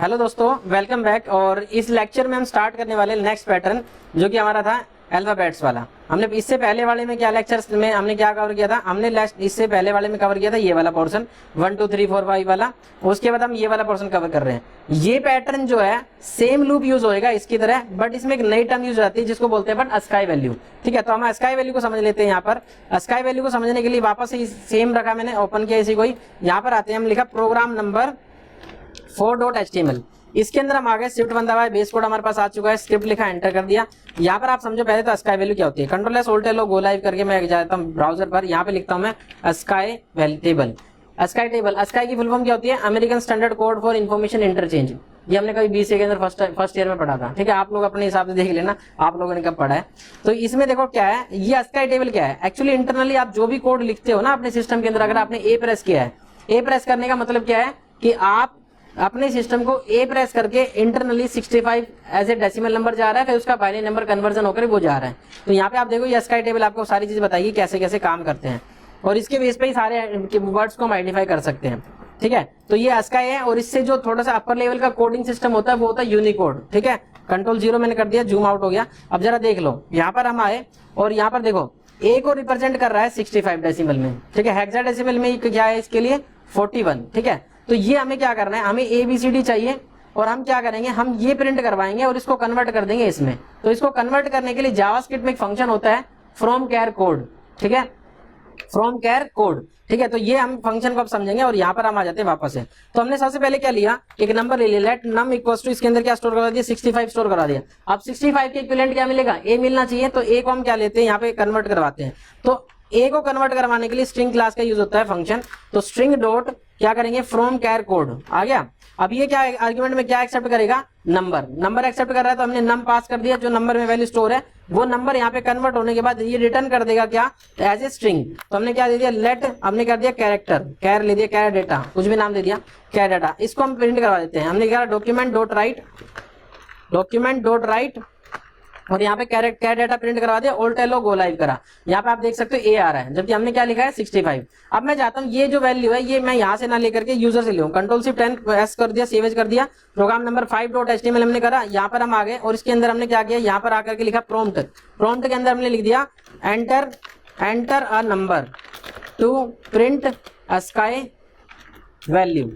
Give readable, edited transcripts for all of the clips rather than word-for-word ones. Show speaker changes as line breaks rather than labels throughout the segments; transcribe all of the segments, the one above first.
Hello दोस्तों, welcome back. और इस लेक्चर में हम स्टार्ट करने वाले नेक्स्ट पैटर्न जो कि हमारा था अल्फाबेट्स वाला। हमने इससे पहले वाले में क्या लेक्चर्स में हमने क्या कवर किया था, हमने इससे पहले वाले में कवर किया था ये वाला पोर्शन 1 2 3 4 5 वाला। उसके बाद हम ये वाला पोर्शन कवर कर रहे हैं। ये पैटर्न जो है सेम लूप यूज होएगा इसकी तरह, बट इसमें एक नई टर्म यूज आती है जिसको बोलते हैं अपन अस्काई वैल्यू। ठीक है, तो हम अस्काई वैल्यू को समझ लेते हैं। यहाँ पर अस्काई वैल्यू को समझने के लिए वापस से सेम रखा मैंने, ओपन किया इसी को ही। यहाँ पर आते हैं, हम लिखा प्रोग्राम नंबर 4.html। इसके अंदर हम आ गए, शिफ्ट बंदा हुआ है, बेस कोड हमारे पास आ चुका है, स्क्रिप्ट लिखा, एंटर कर दिया। यहाँ पर आप समझो पहले तो अस्काई वैल्यू क्या होती है। कंट्रोल एस ऑल्ट लो, गो लाइव करके मैं जाता हूँ ब्राउजर पर। यहाँ पे लिखता हूँ मैं ASCII table. ASCII table, ASCII की फुल फॉर्म क्या होती है? American standard code for information interchange. ये हमने कभी बीसीए के अंदर फर्स्ट ईयर में पढ़ा था। ठीक है, आप लोग अपने हिसाब से देख लेना आप लोगों ने कब पढ़ा है। तो इसमें देखो क्या है, ये अस्काई टेबल क्या है। एक्चुअली इंटरनली आप जो भी कोड लिखते हो ना अपने सिस्टम के अंदर, अगर आपने ए प्रेस किया है, ए प्रेस करने का मतलब क्या है कि आप अपने सिस्टम को ए प्रेस करके internally 65 as a decimal number जा रहा है, फिर उसका बाइनरी नंबर कन्वर्जन होकर वो जा रहा है। तो यहाँ पे आप देखो ये अस्काई टेबल आपको सारी चीज बताएगी कैसे कैसे काम करते हैं, और इसके बेस पे ही सारे वर्ड्स को हम आइडेंटिफाई कर सकते हैं। ठीक है, तो ये अस्काई है। और इससे जो थोड़ा सा अपर लेवल का कोडिंग सिस्टम होता है वो होता है यूनिकोड। ठीक है, कंट्रोल 0 मैंने कर दिया, जूम आउट हो गया। अब जरा देख लो, यहाँ पर हम आए और यहाँ पर देखो ए को रिप्रेजेंट कर रहा है 65 डेसिमल में। ठीक है, हेक्साडेसिमल में क्या है इसके लिए 41। ठीक है, तो ये हमें क्या करना है, हमें ABCD चाहिए और हम क्या करेंगे, हम ये प्रिंट करवाएंगे और इसको कन्वर्ट कर देंगे इसमें। तो इसको कन्वर्ट करने के लिए जावास्क्रिप्ट में एक फंक्शन होता है फ्रॉम कैर कोड। ठीक है, फ्रॉम कैर कोड। ठीक है, तो ये हम फंक्शन को अब समझेंगे और यहाँ पर हम आ जाते हैं वापस से। तो हमने सबसे पहले क्या लिया, एक नंबर ले लिया, लेट नम इक्वल्स टू, इसके अंदर क्या स्टोर करा दिया 65 स्टोर करा दिया। अब 65 के इक्विवेलेंट क्या मिलेगा, ए मिलना चाहिए। तो ए को हम क्या लेते हैं, यहाँ पे कन्वर्ट करवाते हैं। तो ए को कन्वर्ट करवाने के लिए स्ट्रिंग क्लास का यूज होता है फंक्शन। तो स्ट्रिंग डॉट क्या करेंगे, फ्रॉम कैर कोड आ गया। अब ये क्या आर्गुमेंट में क्या एक्सेप्ट करेगा, नंबर। नंबर एक्सेप्ट कर रहा है तो हमने नम पास कर दिया, जो नंबर में वैल्यू स्टोर है वो नंबर यहाँ पे कन्वर्ट होने के बाद ये रिटर्न कर देगा क्या, एज ए स्ट्रिंग। तो हमने क्या दे दिया, लेट, हमने कर दिया कैरेक्टर, कैर ले दिया, कैर डेटा, कुछ भी नाम दे दिया, कैर डाटा। इसको हम प्रिंट करवा देते हैं। हमने क्या डॉक्यूमेंट डॉट राइट और यहाँ पे कैर डाटा प्रिंट करवा दिया, ऑल्ट एलो गो लाइव करा। यहाँ पे आप देख सकते हो ए आ रहा है, जबकि हमने क्या लिखा है 65। अब मैं चाहता हूँ ये जो वैल्यू है ये मैं यहाँ से ना लेकर के यूजर से लूँ। कंट्रोल शिफ्ट एन एस कर दिया, सेव एज कर दिया। प्रोग्राम नंबर 5.html हमने करा, यहाँ पर हम आ गए और इसके अंदर हमने क्या किया, यहाँ पर आकर के लिखा प्रॉम्प्ट। प्रॉम्प्ट के अंदर हमने लिख दिया enter a number two print ASCII value.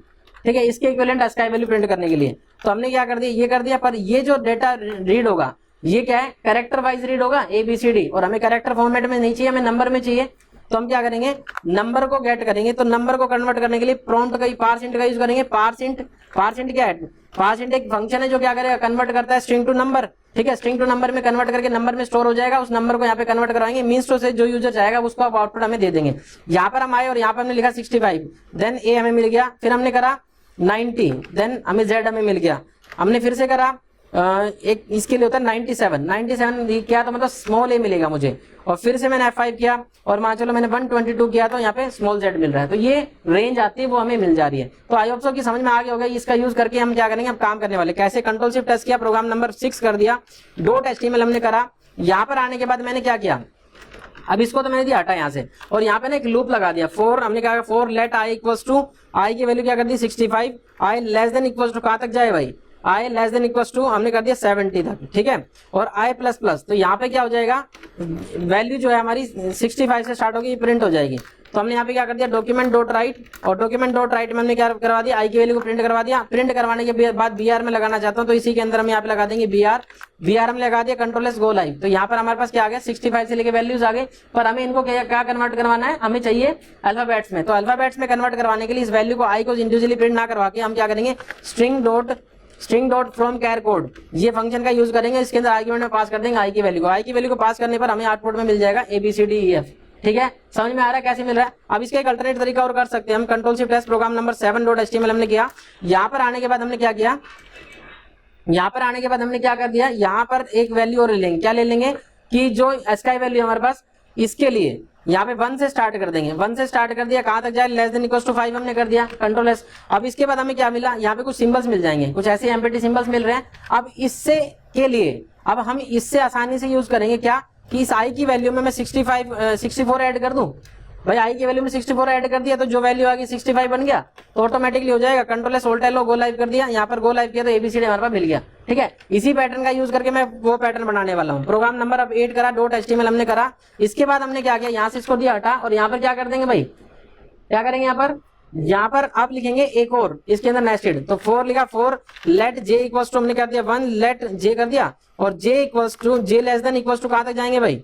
ठीक है, इसके इक्विवेलेंट अस्काई वैल्यू प्रिंट करने के लिए। तो हमने क्या कर दिया, ये कर दिया। पर ये जो डेटा रीड होगा ये क्या है, कैरेक्टर वाइज रीड होगा ABCD, और हमें कैरेक्टर फॉर्मेट में नहीं चाहिए, हमें नंबर में चाहिए। तो हम क्या करेंगे, नंबर को गेट करेंगे। तो नंबर को कन्वर्ट करने के लिए प्रॉम्प्ट का पार्सिंट का यूज करेंगे। पार्सिंट क्या है, पार्सिंट एक फंक्शन है जो क्या करेगा, कन्वर्ट करता है स्ट्रिंग टू नंबर। ठीक है, स्ट्रिंग टू नंबर में कन्वर्ट करके नंबर में स्टोर हो जाएगा, उस नंबर को यहाँ पे कन्वर्ट करवाएंगे। मीन्स टू से जो यूजर चाहेगा उसको आप आउटपुट हमें दे देंगे। यहाँ पर हम आए और यहाँ पर हमने लिखा 65, देन ए हमें मिल गया। फिर हमने करा 90, देन हमें Z हमें मिल गया। हमने फिर से करा एक इसके लिए होता है 97 किया तो मतलब स्मॉल ए मिलेगा मुझे। और फिर से मैंने F5 किया और मान चलो मैंने 122 किया तो यहाँ पे स्मॉल z मिल रहा है। तो ये रेंज आती है वो हमें मिल जा रही है। तो आई होप सो कि समझ में आ गया होगा। इसका यूज करके हम क्या करेंगे, हम काम करने वाले कैसे। कंट्रोल शिफ्ट एस किया, प्रोग्राम नंबर 6 कर दिया, .html हमने करा। यहाँ पर आने के बाद मैंने क्या किया, अब इसको तो मैंने दिया हटा यहाँ से, और यहाँ पे ना एक लूप लगा दिया फॉर। हमने क्या, for let I equals to, I की वैल्यू क्या कर दी 65, I less than equals to कहाँ तक जाए भाई, I less than equals to हमने कर दिया 70 तक। ठीक है, और आई प्लस प्लस, तो यहाँ पे क्या हो जाएगा, वैल्यू जो है हमारी 65 से स्टार्ट होगी, प्रिंट हो जाएगी। तो हमने यहाँ पे क्या कर दिया, डॉक्यूमेंट डॉट राइट, और डॉक्यूमेंट डॉट राइट में हमने क्या करवा दिया, आई की वैल्यू को प्रिंट करवा दिया। प्रिंट करवाने के बाद BR में लगाना चाहता हूँ तो इसी के अंदर हम यहाँ पे लगा देंगे BR हम लगा दिया, कंट्रोल एस गो लाइव। तो यहाँ पर हमारे पास क्या आ गया, 65 से लेके वैल्यूज आ गए। पर हमें इनको क्या कन्वर्ट करवाना है, हमें चाहिए अल्फाबेट्स में। तो अल्फाबेट्स में कन्वर्ट करवाने के लिए इस वैल्यू को आई को इंडिविजुअली प्रिंट ना करवा के हम क्या करेंगे, string dot from char code, ये फंक्शन का यूज करेंगे। इसके अंदर आर्गुमेंट में पास कर देंगे आई की वैल्यू को पास करने पर हमें आउटपुट में मिल जाएगा ABCDEF। ठीक है, समझ में आ रहा है कैसे मिल रहा है। अब इसका एक अल्टरनेट तरीका और कर सकते हैं हम। Control shift S, program number 7.html हमने किया। यहाँ पर आने के बाद हमने क्या किया, यहाँ पर आने के बाद हमने क्या कर दिया, यहाँ पर एक वैल्यू और ले लेंगे। क्या ले लेंगे कि जो अस्काई वैल्यू हमारे पास, इसके लिए यहाँ पे 1 से स्टार्ट कर देंगे। 1 से स्टार्ट कर दिया, कहां तक जाए, लेस देन इक्वल्स टू 5 हमने कर दिया, कंट्रोल एस। अब इसके बाद हमें क्या मिला, यहाँ पे कुछ सिंबल्स मिल जाएंगे, कुछ ऐसे एम्प्टी सिंबल्स मिल रहे हैं। अब इससे के लिए अब हम इससे आसानी से यूज करेंगे क्या, कि इस आई की वैल्यू में मैं 64 ऐड कर दूं। भाई आई की वैल्यू में 64 ऐड कर दिया तो जो वैल्यू आ गई 65 बन गया, तो ऑटोमेटिकली हो जाएगा। Control S alt L go live कर दिया, यहाँ पर गो लाइव किया तो एबीसीडी हमारे पास मिल गया। ठीक है, इसी पैटर्न का यूज करके मैं वो पैटर्न बनाने वाला हूँ। प्रोग्राम नंबर अब 8 करा, .html हमने करा। इसके बाद हमने क्या किया, यहाँ से इसको दिया हटा और यहाँ पर क्या कर देंगे भाई, क्या करेंगे यहाँ पर आप लिखेंगे एक और इसके अंदर नेस्टेड। तो 4 लिखा, 4 लेट जे इक्वल्स टू हमने कर दिया 1, लेट जे कर दिया और J equals to J less than equals to कहां तक जाएंगे भाई,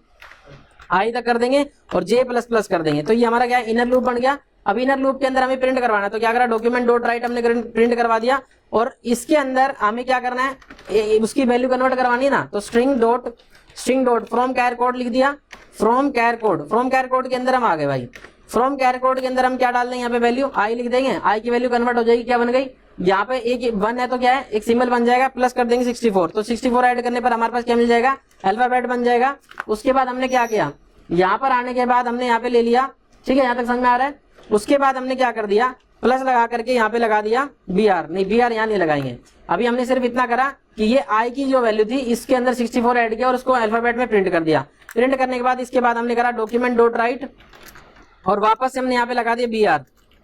आई तक कर देंगे और जे प्लस प्लस कर देंगे। तो ये हमारा क्या इनर लूप बन गया। अब इनर लूप के अंदर हमें प्रिंट करवाना है, तो क्या करा, डॉक्यूमेंट डॉट राइट हमने प्रिंट करवा दिया और इसके अंदर हमें क्या करना है, उसकी वैल्यू कन्वर्ट करवानी है ना, तो string dot from char code लिख दिया, फ्रॉम कैर कोड के अंदर हम आ गए भाई। फ्रॉम कैर कोड के अंदर हम क्या डाल देंगे, यहाँ पे वैल्यू आई लिख देंगे, आई की वैल्यू कन्वर्ट हो जाएगी, क्या बन गई, यहाँ पे एक 1 है तो क्या है, एक सिंबल बन जाएगा, प्लस कर देंगे 64, तो 64 ऐड करने पर हमारे पास क्या मिल जाएगा, अल्फाबेट बन जाएगा। उसके बाद हमने क्या किया, यहाँ पर आने के बाद हमने यहाँ पे ले लिया, ठीक है, यहाँ तक समझ में आ रहा है। उसके बाद हमने क्या कर दिया, प्लस लगा करके यहाँ पे लगा दिया BR, नहीं BR यहाँ नहीं लगाएंगे। अभी हमने सिर्फ इतना करा कि ये आई की जो वैल्यू थी इसके अंदर 64 ऐड किया और उसको अल्फाबेट में प्रिंट कर दिया। प्रिंट करने के बाद इसके बाद हमने करा डॉक्यूमेंट डॉट राइट और वापस से हमने यहाँ पे लगा दिया BR,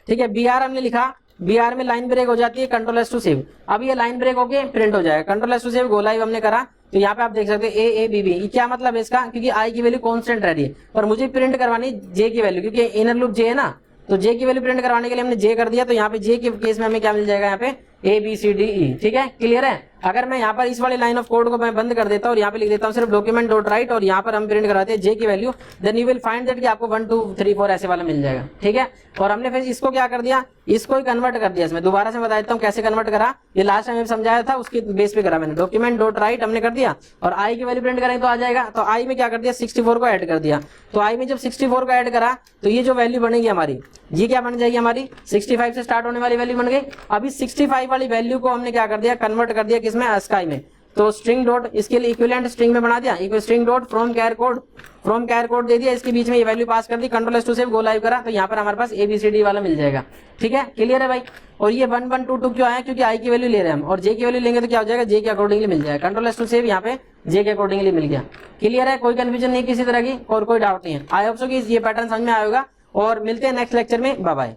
ठीक है, BR हमने लिखा, BR में लाइन ब्रेक हो जाती है, कंट्रोल एस टू सेव। अब ये लाइन ब्रेक होके प्रिंट हो जाएगा, control S to save, go live हमने करा। तो यहाँ पे आप देख सकते हैं AABB, क्या मतलब है इसका, क्योंकि आई की वैल्यू कांस्टेंट रह रही है और मुझे प्रिंट करवानी जे की वैल्यू, क्योंकि इनर लूप जे है ना, तो जे की वैल्यू प्रिंट करवाने के लिए हमने जे कर दिया। तो यहाँ पे जे के केस में हमें क्या मिल जाएगा, यहाँ पे ABCDE, ठीक है, क्लियर है। अगर मैं यहाँ पर इस वाली लाइन ऑफ कोड को मैं बंद कर देता हूँ और यहाँ पे लिख देता हूँ सिर्फ डॉक्यूमेंट डॉट राइट और यहाँ पर हम प्रिंट कराते हैं जे की value, then you will find that कि आपको 1 2 3 4 ऐसे वाला मिल जाएगा। ठीक है, और हमने फिर इसको क्या कर दिया, इसको ही कन्वर्ट कर दिया। इसमें दोबारा से बता देता हूँ कैसे कन्वर्ट करा, ये लास्ट टाइम समझाया था उसके बेस पे करा मैंने। डॉक्यूमेंट डॉट राइट हमने कर दिया और आई की वैल्यू प्रिंट करेंगे तो आ जाएगा। तो आई में क्या कर दिया, 64 को ऐड कर दिया। तो आई में जब 64 को ऐड करा तो ये जो वैल्यू बनेगी हमारी, ये क्या बन जाएगी हमारी, 65 से स्टार्ट होने वाली वैल्यू बन गई। अभी 65 वाली वैल्यू को हमने क्या कर दिया, कन्वर्ट कर दिया किसमें, अस्काई में। तो स्ट्रिंग डॉट इसके लिए इक्विवेलेंट स्ट्रिंग में बना दिया, equal string dot from char code दे दिया, इसके बीच में ये वैल्यू पास कर दी, control S to save, go live करा, तो यहाँ पर हमारे पास ABCD वाला मिल जाएगा। ठीक है, क्लियर है भाई। और ये 1 1 2 2 क्यों आया, क्योंकि आई की वैल्यू ले रहे हैं हम और जे की वैल्यू लेंगे तो क्या हो जाएगा, जे के अकॉर्डिंगली मिल जाएगा। कंट्रोल एस टू सेव, यहाँ पे जे के अकॉर्डिंगली मिल गया। क्लियर है, कोई कंफ्यूजन नहीं किसी तरह की और कोई डाउट नहीं है। आई होप सो कि ये पैटर्न समझ में आएगा और मिलते हैं नेक्स्ट लेक्चर में। Bye bye.